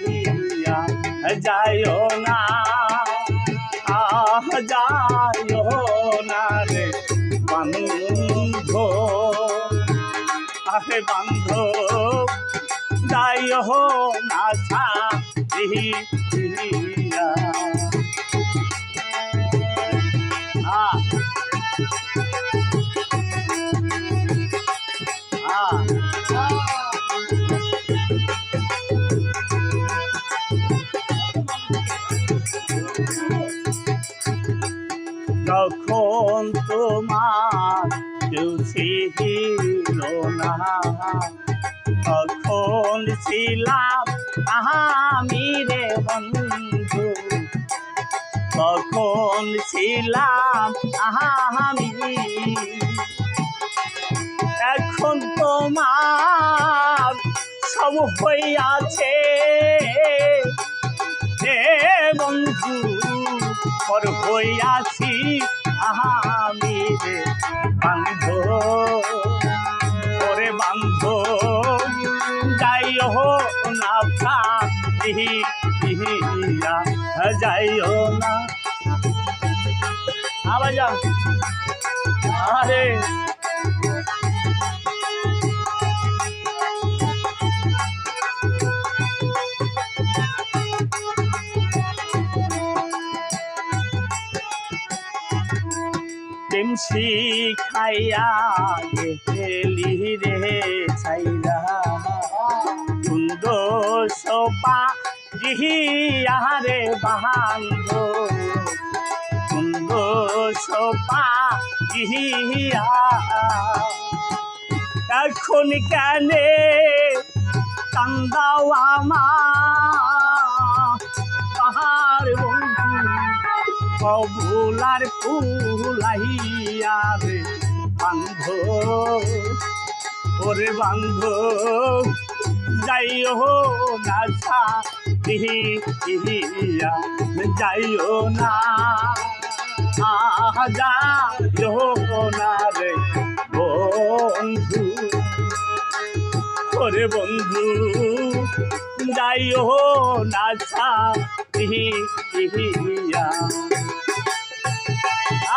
দিয়া যাইও না, যাইও না রে বান্ধব, আহে বান্ধব যাইও না ছাড়িয়া। যখন তোমার কেউ ছিল না, তখন ছিলাম আমি রে বন্ধু, তখন ছিলাম আমি। এখন তোমার সব হইয়াছে হে বন্ধু, পর হইয়াছি আমি রে বান্ধব, ওরে বান্ধব যাইও না ছাড়িয়া যাইও না। আবার যাও আরে প্রেম শিখাইয়া গেলি রে ছাইরা, সুন্দর সোপা গিয়া রে বান্ধব, সুন্দর সোপা গিয়া। এখন কেনে কান্দাও আমার তাহার বন্ধু, কবুলার ফুলাইয়া রে বান্ধব, ওরে বান্ধব যাইও না ছাড়িয়া যাইও না, যাইও না রে বন্ধু, ওরে বন্ধু যাইও না ছাড়িয়া।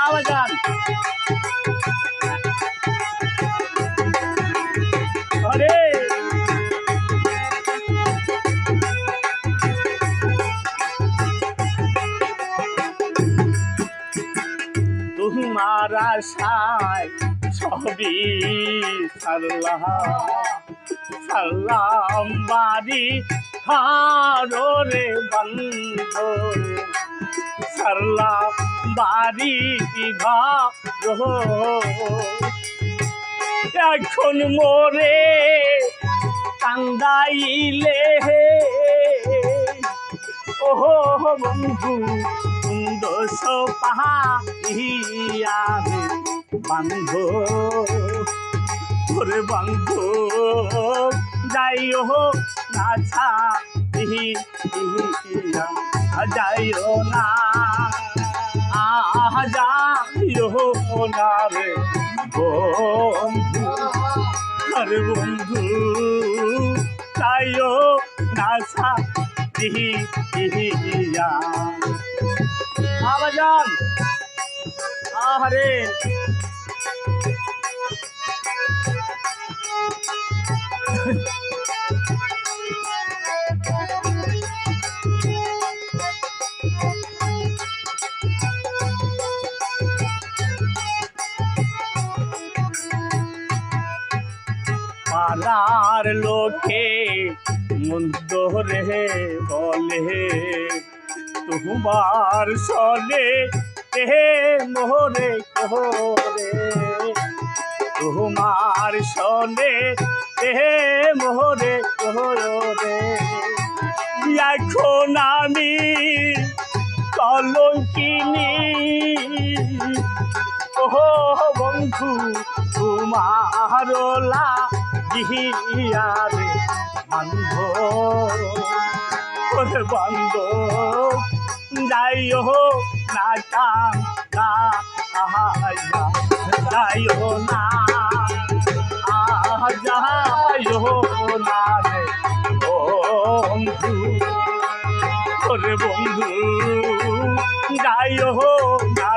আবাজান আরে তোমার আশায় সবই সারলাম বাড়ি হারো রে বান্ধব, সারলাম বাড়ি ঘর। এখন মোরে কান্দাইলে ওহো বন্ধু, দোষ পাহাইয়া রে বান্ধব, ওরে বান্ধব যাইও না ছাড়িয়া যাইও না, যাইও না রে বন্ধু, আরে বন্ধু যাইও না ছাড়িয়া। আবাজান আরে পাড়ার লোকে মন্দ রে বলে, তোমার সনে হে মোরে কোরে, তোমার সনে হে মোরে কোরে। এখন আমি কলঙ্কিনী ওহো বন্ধু, তোমার লাগিয়া রে বান্ধব, ওরে বান্ধব যাইও না যাইও না, যাইও না রে বন্ধু। ওরে বন্ধু যাইও না